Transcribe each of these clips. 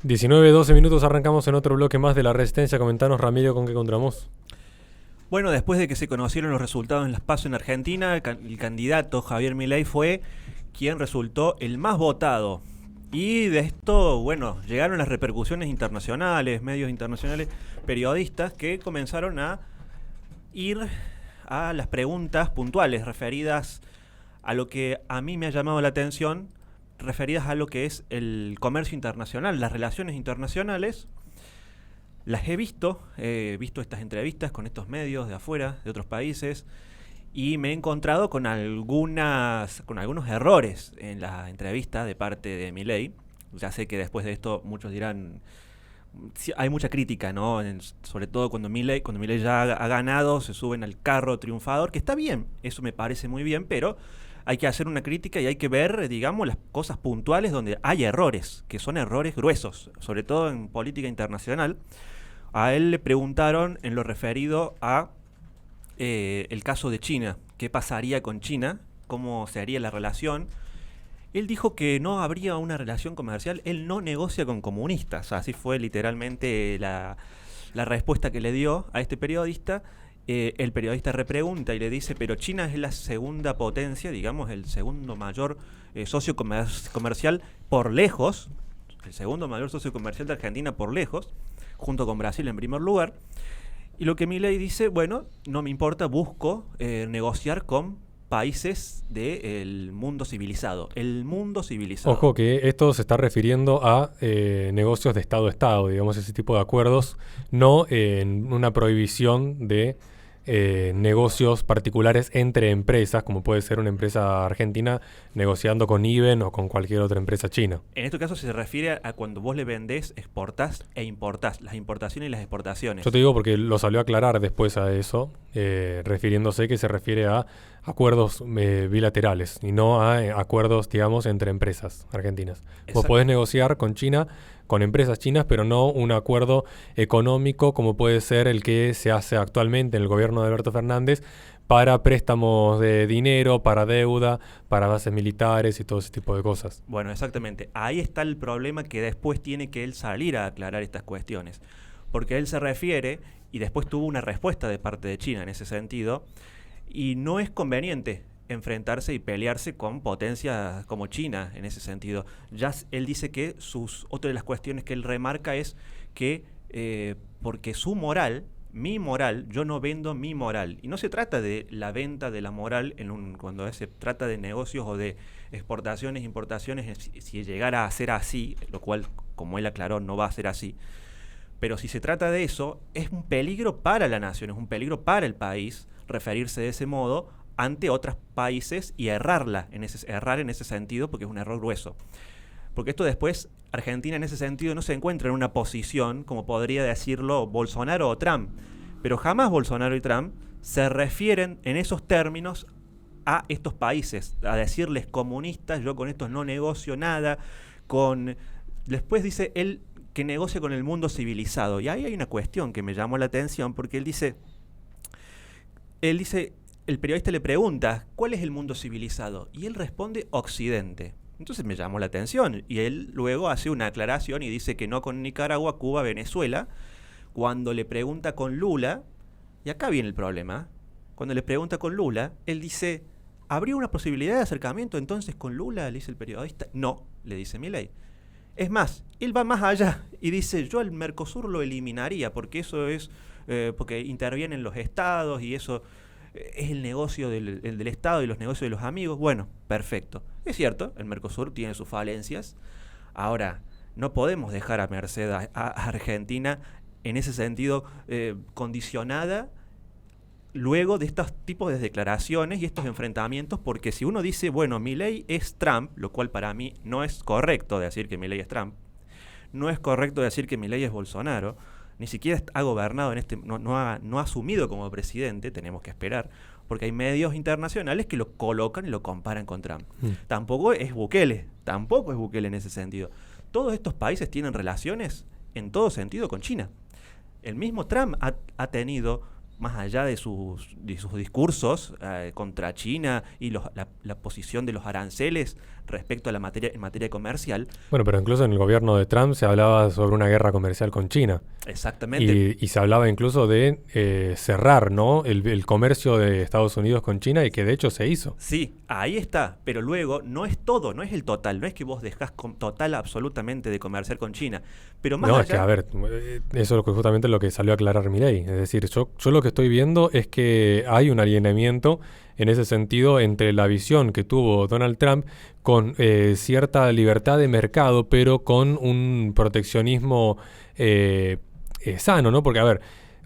19-12 minutos, arrancamos en otro bloque más de La Resistencia. Comentanos, Ramiro, con qué encontramos. Bueno, después de que se conocieron los resultados en las PASO en Argentina, el candidato Javier Milei fue quien resultó el más votado. Y de esto, bueno, llegaron las repercusiones internacionales, medios internacionales, periodistas que comenzaron a ir a las preguntas puntuales referidas a lo que a mí me ha llamado la atención, referidas a lo que es el comercio internacional, las relaciones internacionales. Las he visto estas entrevistas con estos medios de afuera, de otros países, y me he encontrado con algunos errores en la entrevista de parte de Milei. Ya sé que después de esto muchos dirán, sí, hay mucha crítica, ¿no? Sobre todo cuando Milei ya ha ganado, se suben al carro triunfador, que está bien, eso me parece muy bien, pero hay que hacer una crítica y hay que ver, digamos, las cosas puntuales donde hay errores, que son errores gruesos, sobre todo en política internacional. A él le preguntaron en lo referido a el caso de China, qué pasaría con China, cómo se haría la relación. Él dijo que no habría una relación comercial, él no negocia con comunistas, así fue literalmente la respuesta que le dio a este periodista. El periodista repregunta y le dice, pero China es la segunda potencia, digamos, el segundo mayor socio comercial por lejos, el segundo mayor socio comercial de Argentina por lejos, junto con Brasil en primer lugar. Y lo que Milei dice, bueno, no me importa, busco negociar con países del mundo civilizado. El mundo civilizado. Ojo que esto se está refiriendo a negocios de Estado a Estado, digamos, ese tipo de acuerdos, no en una prohibición de negocios particulares entre empresas, como puede ser una empresa argentina negociando con IBM o con cualquier otra empresa china. En este caso se refiere a cuando vos le vendés, exportás e importás, las importaciones y las exportaciones. Yo te digo porque lo salió a aclarar después a eso, refiriéndose que se refiere a acuerdos bilaterales y no a acuerdos, digamos, entre empresas argentinas. Vos podés negociar con China, con empresas chinas, pero no un acuerdo económico como puede ser el que se hace actualmente en el gobierno de Alberto Fernández para préstamos de dinero, para deuda, para bases militares y todo ese tipo de cosas. Bueno, exactamente. Ahí está el problema, que después tiene que él salir a aclarar estas cuestiones. Porque él se refiere, y después tuvo una respuesta de parte de China en ese sentido, y no es conveniente enfrentarse y pelearse con potencias como China en ese sentido. Ya él dice que otra de las cuestiones que él remarca es que porque su moral, mi moral, yo no vendo mi moral. Y no se trata de la venta de la moral cuando se trata de negocios o de exportaciones, importaciones, si llegara a ser así, lo cual, como él aclaró, no va a ser así. Pero si se trata de eso, es un peligro para la nación, es un peligro para el país referirse de ese modo ante otros países y errar en ese sentido, porque es un error grueso. Porque esto después, Argentina en ese sentido no se encuentra en una posición, como podría decirlo Bolsonaro o Trump, pero jamás Bolsonaro y Trump se refieren en esos términos a estos países, a decirles comunistas, yo con estos no negocio nada, después dice él que negocia con el mundo civilizado, y ahí hay una cuestión que me llamó la atención, porque él dice, el periodista le pregunta, ¿cuál es el mundo civilizado? Y él responde, Occidente. Entonces me llamó la atención. Y él luego hace una aclaración y dice que no con Nicaragua, Cuba, Venezuela. Cuando le pregunta con Lula, y acá viene el problema, cuando le pregunta con Lula, él dice, ¿habría una posibilidad de acercamiento entonces con Lula? Le dice el periodista. No, le dice Milei. Es más, él va más allá y dice, yo el Mercosur lo eliminaría porque eso es, porque intervienen los estados y eso es el negocio del Estado y los negocios de los amigos. Bueno, perfecto. Es cierto, el Mercosur tiene sus falencias. Ahora, no podemos dejar a merced a Argentina en ese sentido condicionada luego de estos tipos de declaraciones y estos enfrentamientos, porque si uno dice, bueno, Milei es Trump, lo cual para mí no es correcto decir que Milei es Trump, no es correcto decir que Milei es Bolsonaro, ni siquiera ha gobernado no ha asumido como presidente, tenemos que esperar, porque hay medios internacionales que lo colocan y lo comparan con Trump. Tampoco es Bukele en ese sentido. Todos estos países tienen relaciones en todo sentido con China. El mismo Trump ha tenido, más allá de sus discursos contra China y la posición de los aranceles respecto a la materia en materia comercial. Bueno, pero incluso en el gobierno de Trump se hablaba sobre una guerra comercial con China. Exactamente. Y se hablaba incluso de cerrar, ¿no? el comercio de Estados Unidos con China y que de hecho se hizo. Sí, ahí está, pero luego no es todo, no es el total, no es que vos dejás total absolutamente de comerciar con China, pero más No, allá... es que, a ver, eso es justamente lo que salió a aclarar Milei. Es decir, yo lo que estoy viendo es que hay un alineamiento en ese sentido entre la visión que tuvo Donald Trump con cierta libertad de mercado, pero con un proteccionismo sano, ¿no? Porque, a ver,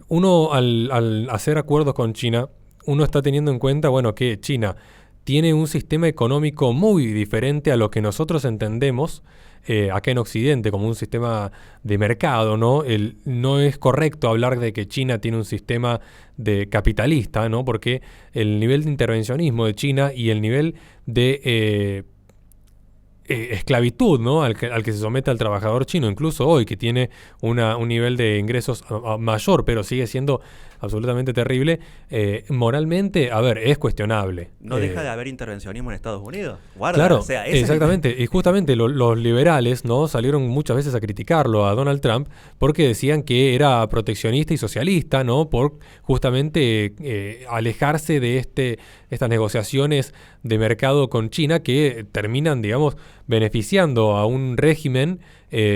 uno al hacer acuerdos con China, uno está teniendo en cuenta, bueno, que China tiene un sistema económico muy diferente a lo que nosotros entendemos acá en Occidente como un sistema de mercado, ¿no? No es correcto hablar de que China tiene un sistema de capitalista, ¿no? Porque el nivel de intervencionismo de China y el nivel de esclavitud, ¿no? al que se somete al trabajador chino, incluso hoy, que tiene un nivel de ingresos mayor, pero sigue siendo absolutamente terrible, moralmente, a ver, es cuestionable. No deja de haber intervencionismo en Estados Unidos. Guarda, Claro, o sea, exactamente. Y justamente los liberales, ¿no? Salieron muchas veces a criticarlo a Donald Trump porque decían que era proteccionista y socialista, ¿no? Por justamente alejarse de estas negociaciones de mercado con China que terminan, digamos, beneficiando a un régimen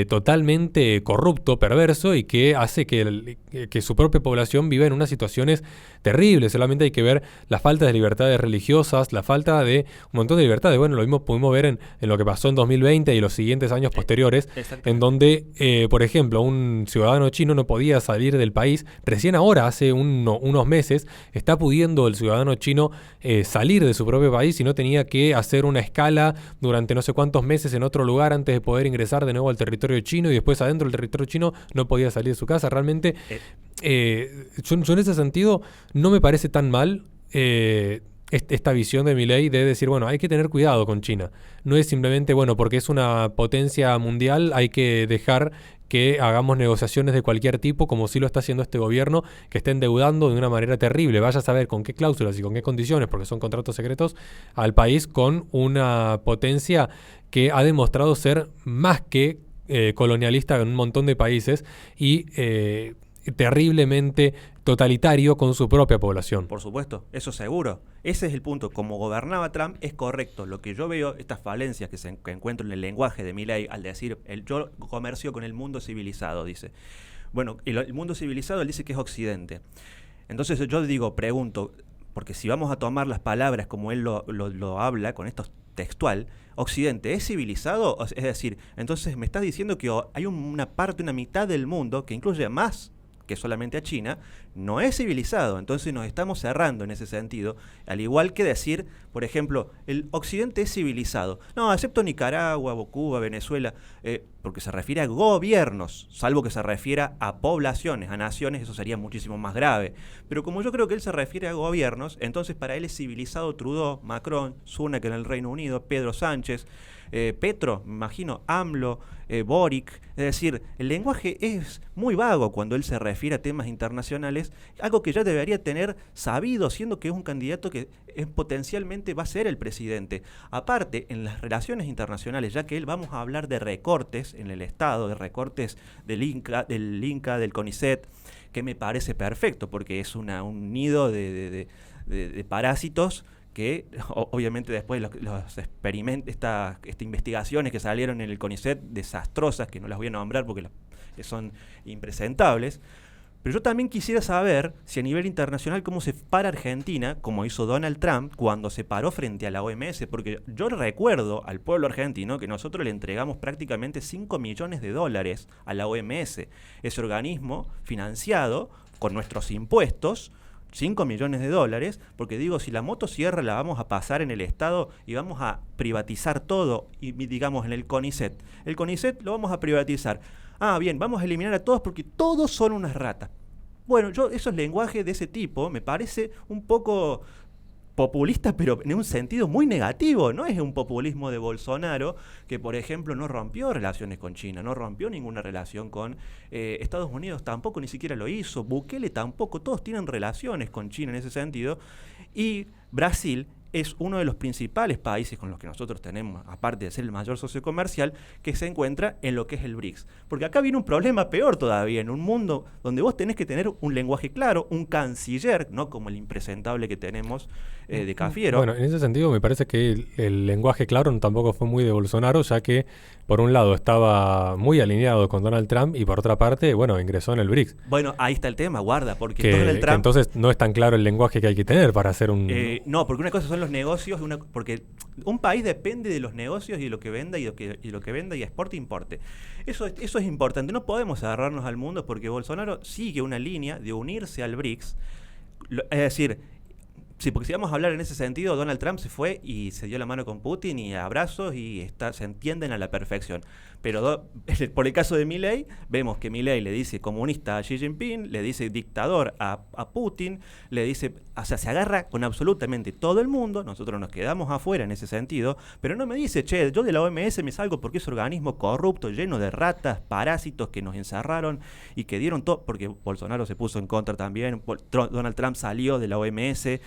totalmente corrupto, perverso y que hace que su propia población viva en unas situaciones terribles. Solamente hay que ver la falta de libertades religiosas, la falta de un montón de libertades. Bueno, lo mismo pudimos ver en lo que pasó en 2020 y los siguientes años posteriores, en donde, por ejemplo, un ciudadano chino no podía salir del país. Recién ahora, hace unos meses, está pudiendo el ciudadano chino salir de su propio país y no tenía que hacer una escala durante no sé cuántos meses en otro lugar antes de poder ingresar de nuevo al territorio chino, y después adentro del territorio chino no podía salir de su casa. Realmente, yo en ese sentido no me parece tan mal esta visión de Milei de decir, bueno, hay que tener cuidado con China. No es simplemente, bueno, porque es una potencia mundial, hay que dejar que hagamos negociaciones de cualquier tipo, como sí lo está haciendo este gobierno, que está endeudando de una manera terrible. Vaya a saber con qué cláusulas y con qué condiciones, porque son contratos secretos, al país con una potencia que ha demostrado ser más que colonialista en un montón de países y terriblemente totalitario con su propia población. Por supuesto, eso seguro. Ese es el punto. Como gobernaba Trump, es correcto. Lo que yo veo, estas falencias que encuentro en el lenguaje de Milei al decir, yo comercio con el mundo civilizado, dice. Bueno, el mundo civilizado, él dice que es Occidente. Entonces yo pregunto, porque si vamos a tomar las palabras como él lo habla, con esto textual, Occidente es civilizado, es decir, entonces me estás diciendo que hay una mitad del mundo, que incluye más que solamente a China, no es civilizado. Entonces nos estamos cerrando en ese sentido, al igual que decir, por ejemplo, el Occidente es civilizado. No, excepto Nicaragua, Cuba, Venezuela, porque se refiere a gobiernos, salvo que se refiera a poblaciones, a naciones, eso sería muchísimo más grave. Pero como yo creo que él se refiere a gobiernos, entonces para él es civilizado Trudeau, Macron, Sunak en el Reino Unido, Pedro Sánchez, Petro, me imagino, AMLO, Boric. Es decir, el lenguaje es muy vago cuando él se refiere a temas internacionales, algo que ya debería tener sabido, siendo que es un candidato que potencialmente va a ser el presidente. Aparte, en las relaciones internacionales, ya que vamos a hablar de recortes en el Estado, de recortes del INCA, del CONICET, que me parece perfecto, porque es un nido de parásitos que obviamente después los experimentos, estas investigaciones que salieron en el CONICET, desastrosas, que no las voy a nombrar porque son impresentables. Pero yo también quisiera saber si a nivel internacional cómo se para Argentina, como hizo Donald Trump cuando se paró frente a la OMS, porque yo recuerdo al pueblo argentino que nosotros le entregamos prácticamente $5 millones a la OMS, ese organismo financiado con nuestros impuestos, $5 millones, porque digo, si la motosierra la vamos a pasar en el Estado y vamos a privatizar todo, y digamos en el CONICET lo vamos a privatizar. Ah, bien, vamos a eliminar a todos porque todos son unas ratas. Bueno, esos lenguajes de ese tipo me parece un poco populista, pero en un sentido muy negativo. No es un populismo de Bolsonaro, que por ejemplo no rompió relaciones con China, no rompió ninguna relación con Estados Unidos, tampoco ni siquiera lo hizo, Bukele tampoco, todos tienen relaciones con China en ese sentido. Y Brasil es uno de los principales países con los que nosotros tenemos, aparte de ser el mayor socio comercial, que se encuentra en lo que es el BRICS. Porque acá viene un problema peor todavía, en un mundo donde vos tenés que tener un lenguaje claro, un canciller, no como el impresentable que tenemos de Cafiero. Bueno, en ese sentido me parece que el lenguaje claro tampoco fue muy de Bolsonaro, ya que por un lado estaba muy alineado con Donald Trump y por otra parte, bueno, ingresó en el BRICS. Bueno, ahí está el tema, guarda, porque Que Donald Trump... entonces no es tan claro el lenguaje que hay que tener para hacer un... no, porque una cosa son los negocios, porque un país depende de los negocios y de lo que venda y lo que venda y exporte e importe. Eso es importante. No podemos agarrarnos al mundo porque Bolsonaro sigue una línea de unirse al BRICS. Es decir, sí, porque si vamos a hablar en ese sentido, Donald Trump se fue y se dio la mano con Putin y abrazos y se entienden a la perfección. Pero por el caso de Milei, vemos que Milei le dice comunista a Xi Jinping, le dice dictador a Putin, le dice, o sea, se agarra con absolutamente todo el mundo, nosotros nos quedamos afuera en ese sentido, pero no me dice, che, yo de la OMS me salgo porque es un organismo corrupto, lleno de ratas, parásitos que nos encerraron y que dieron todo, porque Bolsonaro se puso en contra también, Donald Trump salió de la OMS.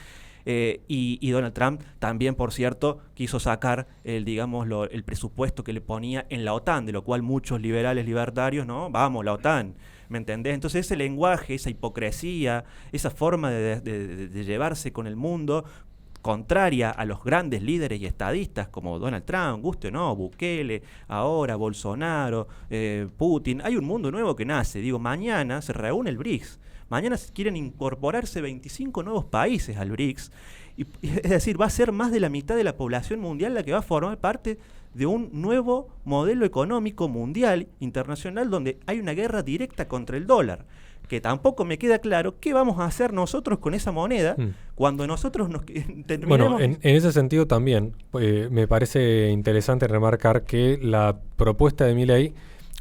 Y Donald Trump también, por cierto, quiso sacar el presupuesto que le ponía en la OTAN, de lo cual muchos liberales libertarios, ¿no? Vamos, la OTAN, ¿me entendés? Entonces ese lenguaje, esa hipocresía, esa forma de llevarse con el mundo, contraria a los grandes líderes y estadistas como Donald Trump, guste o no, Bukele, ahora Bolsonaro, Putin, hay un mundo nuevo que nace. Digo, mañana se reúne el BRICS. Mañana quieren incorporarse 25 nuevos países al BRICS. Es decir, va a ser más de la mitad de la población mundial la que va a formar parte de un nuevo modelo económico mundial, internacional, donde hay una guerra directa contra el dólar. Que tampoco me queda claro qué vamos a hacer nosotros con esa moneda cuando nosotros nos terminemos... Bueno, en ese sentido también me parece interesante remarcar que la propuesta de Milei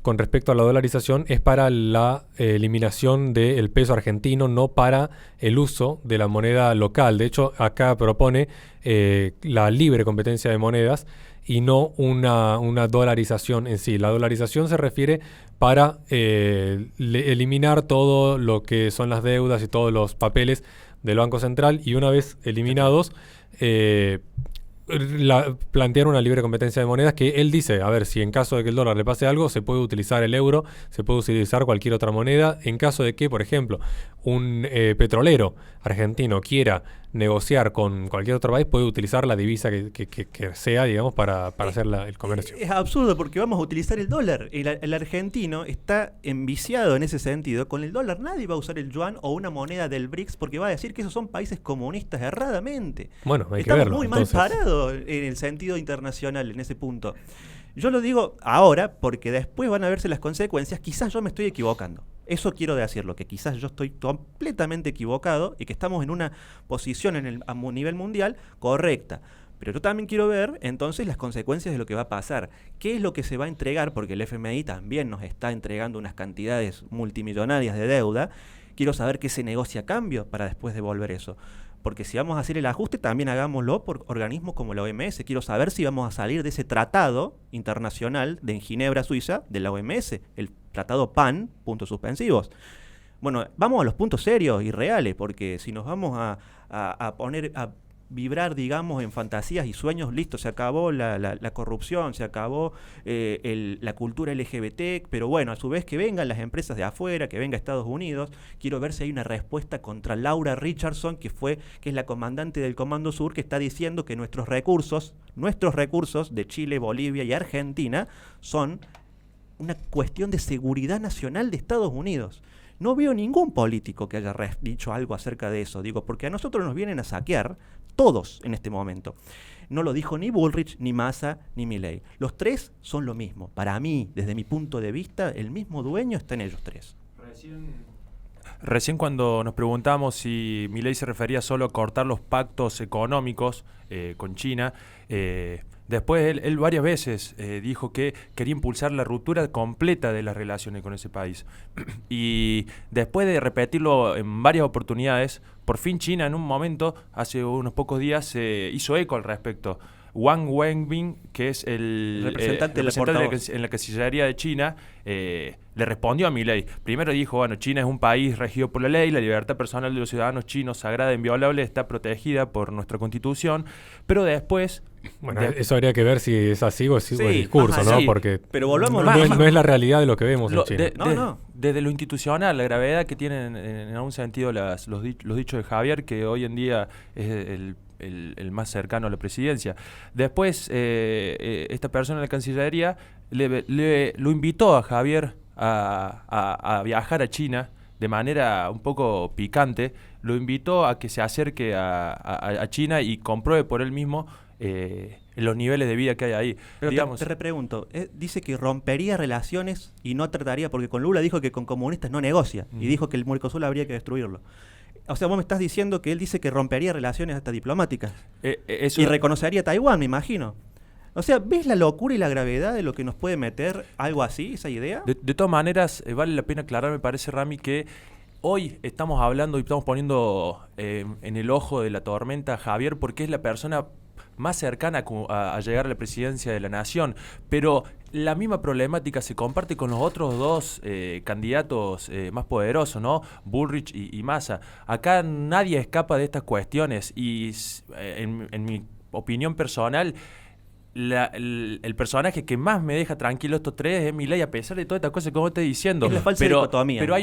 con respecto a la dolarización es para la eliminación del peso argentino, no para el uso de la moneda local. De hecho, acá propone la libre competencia de monedas y no una dolarización en sí. La dolarización se refiere para eliminar todo lo que son las deudas y todos los papeles del Banco Central y una vez eliminados... plantear una libre competencia de monedas que él dice, a ver, si en caso de que el dólar le pase algo, se puede utilizar el euro, se puede utilizar cualquier otra moneda, en caso de que, por ejemplo, un petrolero argentino quiera negociar con cualquier otro país, puede utilizar la divisa que sea, digamos, para hacer el comercio. Es absurdo porque vamos a utilizar el dólar. El argentino está enviciado en ese sentido. Con el dólar nadie va a usar el yuan o una moneda del BRICS porque va a decir que esos son países comunistas erradamente. Bueno, hay que Estamos verlo. muy Entonces, mal parados en el sentido internacional en ese punto. Yo lo digo ahora porque después van a verse las consecuencias. Quizás yo me estoy equivocando. Eso quiero decirlo, que quizás yo estoy completamente equivocado y que estamos en una posición a nivel mundial correcta. Pero yo también quiero ver entonces las consecuencias de lo que va a pasar. ¿Qué es lo que se va a entregar? Porque el FMI también nos está entregando unas cantidades multimillonarias de deuda. Quiero saber qué se negocia a cambio para después devolver eso. Porque si vamos a hacer el ajuste, también hagámoslo por organismos como la OMS. Quiero saber si vamos a salir de ese tratado internacional en Ginebra, Suiza, de la OMS, el tratado PAN, puntos suspensivos. Bueno, vamos a los puntos serios y reales, porque si nos vamos a poner a vibrar, digamos, en fantasías y sueños, listo, se acabó la corrupción, se acabó la cultura LGBT, pero bueno, a su vez que vengan las empresas de afuera, que venga Estados Unidos. Quiero ver si hay una respuesta contra Laura Richardson, que es la comandante del Comando Sur, que está diciendo que nuestros recursos de Chile, Bolivia y Argentina son una cuestión de seguridad nacional de Estados Unidos. No veo ningún político que haya dicho algo acerca de eso, digo, porque a nosotros nos vienen a saquear todos en este momento. No lo dijo ni Bullrich, ni Massa, ni Milei. Los tres son lo mismo. Para mí, desde mi punto de vista, el mismo dueño está en ellos tres. Recién cuando nos preguntamos si Milei se refería solo a cortar los pactos económicos con China, después él varias veces dijo que quería impulsar la ruptura completa de las relaciones con ese país. Y después de repetirlo en varias oportunidades, por fin China en un momento, hace unos pocos días, hizo eco al respecto. Wang Wenbin, que es el representante en la Cancillería de China, le respondió a Milei. Primero dijo, bueno, China es un país regido por la ley, la libertad personal de los ciudadanos chinos, sagrada e inviolable, está protegida por nuestra Constitución, pero después... Bueno, eso habría que ver si es así o es el discurso, ¿no? Sí, porque pero volvamos no es la realidad de lo que vemos en China. Desde lo institucional, la gravedad que tienen en algún sentido los dichos de Javier, que hoy en día es el más cercano a la presidencia. Después, esta persona en la Cancillería lo invitó a Javier a viajar a China de manera un poco picante, lo invitó a que se acerque a China y compruebe por él mismo los niveles de vida que hay ahí. Pero te repregunto, dice que rompería relaciones y no trataría, porque con Lula dijo que con comunistas no negocia, y dijo que el Mercosur habría que destruirlo. O sea, vos me estás diciendo que él dice que rompería relaciones hasta diplomáticas. Y reconocería a Taiwán, me imagino. O sea, ¿ves la locura y la gravedad de lo que nos puede meter algo así, esa idea? De todas maneras, vale la pena aclarar, me parece, Rami, que hoy estamos hablando y estamos poniendo en el ojo de la tormenta a Javier porque es la persona más cercana a llegar a la presidencia de la nación, pero la misma problemática se comparte con los otros dos candidatos más poderosos, ¿no? Bullrich y Massa. Acá nadie escapa de estas cuestiones y en mi opinión personal, el personaje que más me deja tranquilo estos tres es Milei, a pesar de todas estas cosas que vos estás diciendo. Es la falsa dicotomía. Pero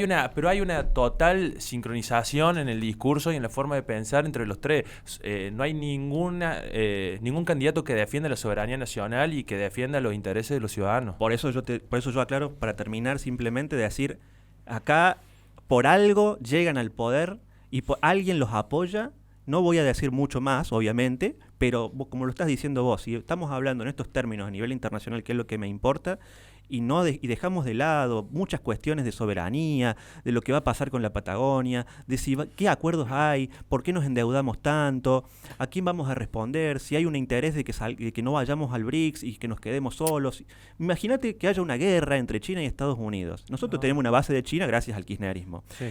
hay una total sincronización en el discurso y en la forma de pensar entre los tres. No hay ningún candidato que defienda la soberanía nacional y que defienda los intereses de los ciudadanos. Por eso yo aclaro, para terminar, simplemente de decir, acá por algo llegan al poder y alguien los apoya. No voy a decir mucho más, obviamente, pero como lo estás diciendo vos, si estamos hablando en estos términos a nivel internacional, que es lo que me importa, y dejamos de lado muchas cuestiones de soberanía, de lo que va a pasar con la Patagonia, de qué acuerdos hay, por qué nos endeudamos tanto, a quién vamos a responder, si hay un interés de que no vayamos al BRICS y que nos quedemos solos. Imagínate que haya una guerra entre China y Estados Unidos. Nosotros tenemos una base de China gracias al kirchnerismo. Sí.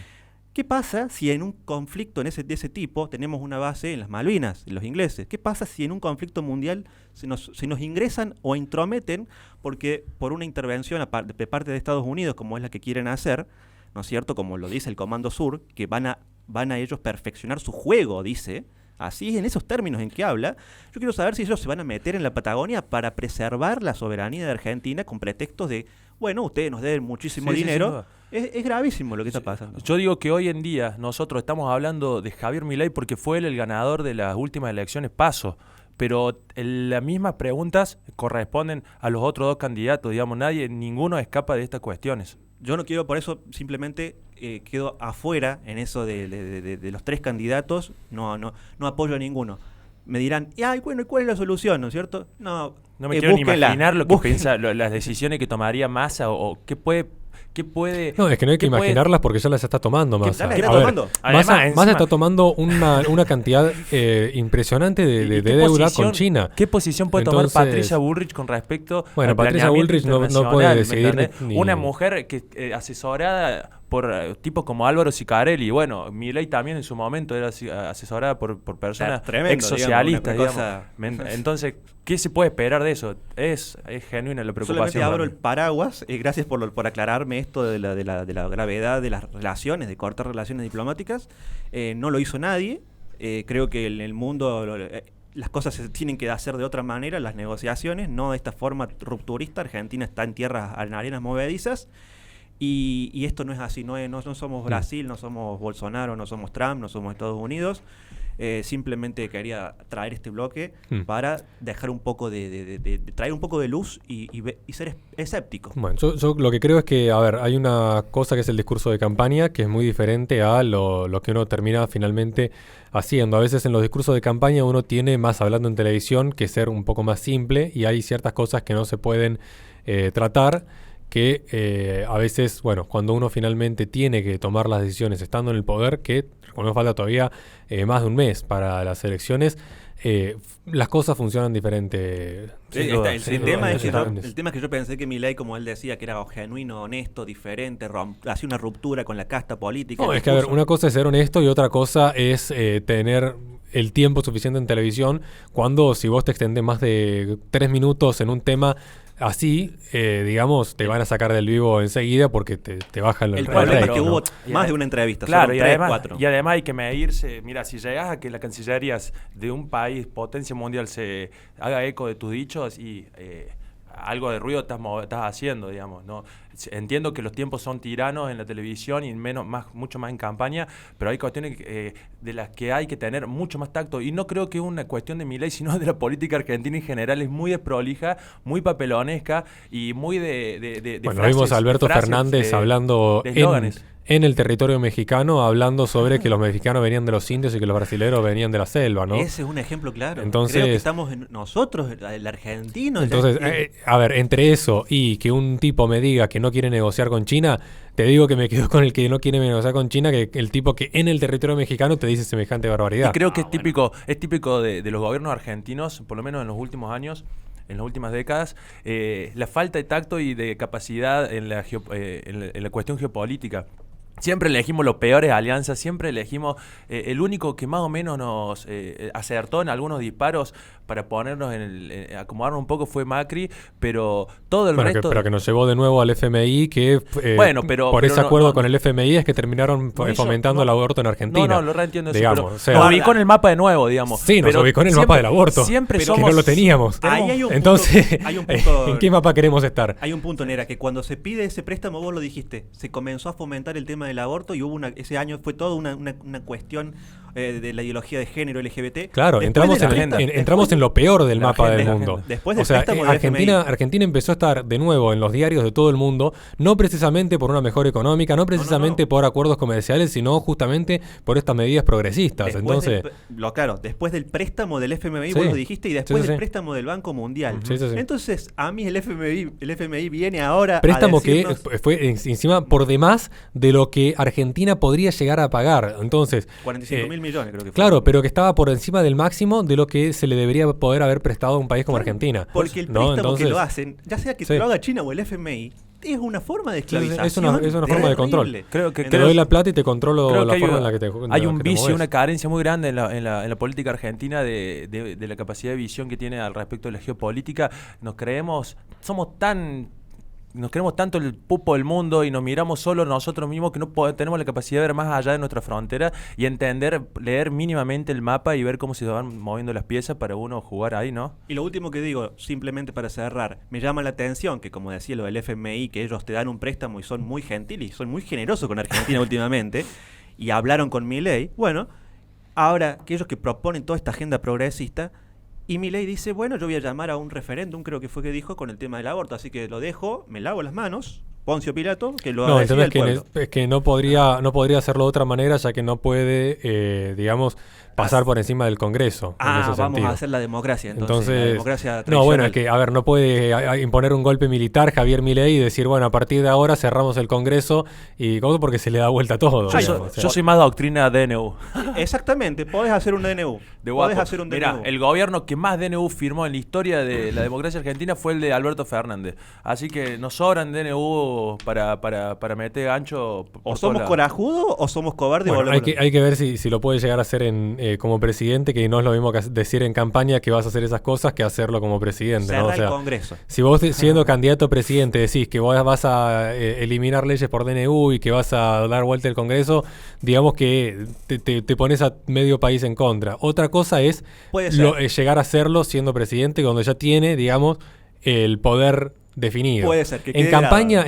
¿Qué pasa si en un conflicto de ese tipo tenemos una base en las Malvinas, en los ingleses? ¿Qué pasa si en un conflicto mundial se nos ingresan o intrometen porque por una intervención de parte de Estados Unidos, como es la que quieren hacer, ¿no es cierto? Como lo dice el Comando Sur, que van a ellos perfeccionar su juego, dice, así en esos términos en que habla. Yo quiero saber si ellos se van a meter en la Patagonia para preservar la soberanía de Argentina con pretextos de, bueno, ustedes nos den muchísimo dinero. Es gravísimo lo que está pasando. Yo digo que hoy en día nosotros estamos hablando de Javier Milei porque fue él el ganador de las últimas elecciones PASO, pero las mismas preguntas corresponden a los otros dos candidatos, digamos, ninguno escapa de estas cuestiones. Yo no quiero, por eso simplemente quedo afuera en eso de los tres candidatos, no apoyo a ninguno. Me dirán, bueno, ¿y cuál es la solución? ¿No es cierto? No me quiero ni imaginar lo que piensa, las decisiones que tomaría Massa o qué puede... No, es que no hay que imaginarlas porque ya las está tomando Massa. Massa está tomando una cantidad impresionante de deuda con China. ¿Qué posición puede tomar Patricia Bullrich con respecto al Patricia Bullrich no puede decidir una mujer que asesorada por tipos como Álvaro Sicarelli. Bueno, Milei también en su momento era asesorada por personas ex-socialistas, digamos. Entonces, ¿qué se puede esperar de eso? Es genuina la preocupación. Solamente abro el paraguas, gracias por aclararme esto de la gravedad de las relaciones, de cortar relaciones diplomáticas. No lo hizo nadie. Creo que en el mundo las cosas se tienen que hacer de otra manera, las negociaciones, no de esta forma rupturista. Argentina está en arenas movedizas. Y esto no es así, no somos Brasil, no somos Bolsonaro, no somos Trump, no somos Estados Unidos. Simplemente quería traer este bloque para dejar un poco de traer un poco de luz y ser escéptico. Bueno, yo lo que creo es que, hay una cosa que es el discurso de campaña que es muy diferente a lo que uno termina finalmente haciendo. A veces en los discursos de campaña uno tiene más hablando en televisión que ser un poco más simple y hay ciertas cosas que no se pueden tratar. Que a veces, cuando uno finalmente tiene que tomar las decisiones estando en el poder, que cuando falta todavía más de un mes para las elecciones, las cosas funcionan diferente. El tema es que yo pensé que Milei, como él decía, que era genuino, honesto, diferente, hacía una ruptura con la casta política. No, es que a ver, una cosa es ser honesto y otra cosa es tener el tiempo suficiente en televisión cuando si vos te extendés más de 3 minutos en un tema así, digamos, te van a sacar del vivo enseguida porque te bajan el problema es que hubo más de una entrevista. Claro, y además hay que medirse. Mira, si llegas a que la Cancillería de un país, potencia mundial, se haga eco de tus dichos y algo de ruido estás haciendo, digamos, ¿no? Entiendo que los tiempos son tiranos en la televisión y mucho más en campaña, pero hay cuestiones de las que hay que tener mucho más tacto. Y no creo que es una cuestión de Milei, sino de la política argentina en general. Es muy desprolija, muy papelonesca y muy de bueno, frases, vimos a Alberto Fernández hablando en el territorio mexicano, hablando sobre que los mexicanos venían de los indios y que los brasileños venían de la selva, ¿no? Ese es un ejemplo claro. Entonces, creo que estamos nosotros, el argentino. Entonces, a ver, entre eso y que un tipo me diga que no quiere negociar con China, te digo que me quedo con el que no quiere negociar con China, que el tipo que en el territorio mexicano te dice semejante barbaridad. Y creo que es típico de los gobiernos argentinos, por lo menos en los últimos años, en las últimas décadas, la falta de tacto y de capacidad en la cuestión geopolítica. Siempre elegimos los peores alianzas, siempre elegimos el único que más o menos nos acertó en algunos disparos para ponernos acomodarnos un poco fue Macri, pero todo el resto... Pero que nos llevó de nuevo al FMI, que por ese acuerdo con el FMI es que terminaron fomentando el aborto en Argentina. No, lo reentiendo eso, digamos, pero nos ubicó en el mapa de nuevo, digamos. Sí, nos ubicó en el mapa del aborto, siempre que no lo teníamos. Ahí hay Entonces, hay un punto, ¿en qué mapa queremos estar? Hay un punto, Nera, que cuando se pide ese préstamo, vos lo dijiste, se comenzó a fomentar el tema del aborto y ese año fue toda una cuestión de la ideología de género LGBT. Claro, entramos en lo peor del mapa del mundo. Después del préstamo del Argentina empezó a estar de nuevo en los diarios de todo el mundo, no precisamente por una mejor económica, no precisamente por acuerdos comerciales, sino justamente por estas medidas progresistas. Después del préstamo del FMI, vos lo dijiste, y después del préstamo del Banco Mundial. Entonces, a mí el FMI viene ahora préstamo a decirnos, que fue encima por demás de lo que Argentina podría llegar a pagar. Entonces, 45.000 millones creo que fue. Claro, pero que estaba por encima del máximo de lo que se le debería poder haber prestado a un país como Argentina. Porque el préstamo que lo hacen, ya sea que lo haga China o el FMI, es una forma de esclavización. Es una forma de control. Creo que te doy la plata y te controlo la forma en la que te hay un vicio, una carencia muy grande en la política argentina de la capacidad de visión que tiene al respecto de la geopolítica. Nos creemos tanto el pupo del mundo y nos miramos solo nosotros mismos que no tenemos la capacidad de ver más allá de nuestra frontera y leer mínimamente el mapa y ver cómo se van moviendo las piezas para uno jugar ahí, ¿no? Y lo último que digo, simplemente para cerrar, me llama la atención que, como decía lo del FMI, que ellos te dan un préstamo y son muy gentiles y son muy generosos con Argentina últimamente, y hablaron con Milei. Bueno, ahora que ellos que proponen toda esta agenda progresista, y Milei dice, bueno, yo voy a llamar a un referéndum, creo que fue que dijo, con el tema del aborto, así que lo dejo, me lavo las manos, Poncio Pilato, que lo haga decir el pueblo. Es que no podría hacerlo de otra manera, ya que no puede, digamos, pasar por encima del Congreso. Vamos a hacer la democracia, entonces la democracia no, bueno, es que, a ver, no puede imponer un golpe militar Javier Milei y decir, bueno, a partir de ahora cerramos el Congreso y todo porque se le da vuelta todo. Yo soy más doctrina DNU. Exactamente, podés hacer un DNU. Mirá, el gobierno que más DNU firmó en la historia de la democracia argentina fue el de Alberto Fernández. Así que nos sobran DNU para meter gancho. O somos corajudos o somos cobardes. Bueno, hay que ver si lo puede llegar a hacer como presidente, que no es lo mismo que decir en campaña que vas a hacer esas cosas que hacerlo como presidente. Cerrar el Congreso. Si vos siendo candidato a presidente decís que vos vas a eliminar leyes por DNU y que vas a dar vuelta el Congreso, digamos que te pones a medio país en contra. Otra cosa es llegar a hacerlo siendo presidente cuando ya tiene, digamos, el poder definido. Puede ser. En campaña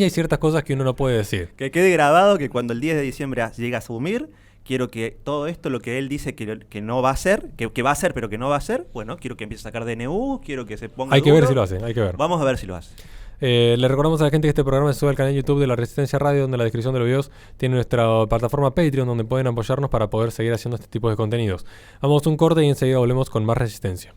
hay ciertas cosas que uno no puede decir. Que quede grabado que cuando el 10 de diciembre llega a asumir, quiero que todo esto, lo que él dice que no va a hacer, que va a hacer pero que no va a hacer, bueno, quiero que empiece a sacar DNU, quiero que se ponga Hay que ver si lo hace, hay que ver. Vamos a ver si lo hace. Le recordamos a la gente que este programa se sube al canal de YouTube de La Resistencia Radio, donde en la descripción de los videos tiene nuestra plataforma Patreon, donde pueden apoyarnos para poder seguir haciendo este tipo de contenidos. Vamos a un corte y enseguida volvemos con más Resistencia.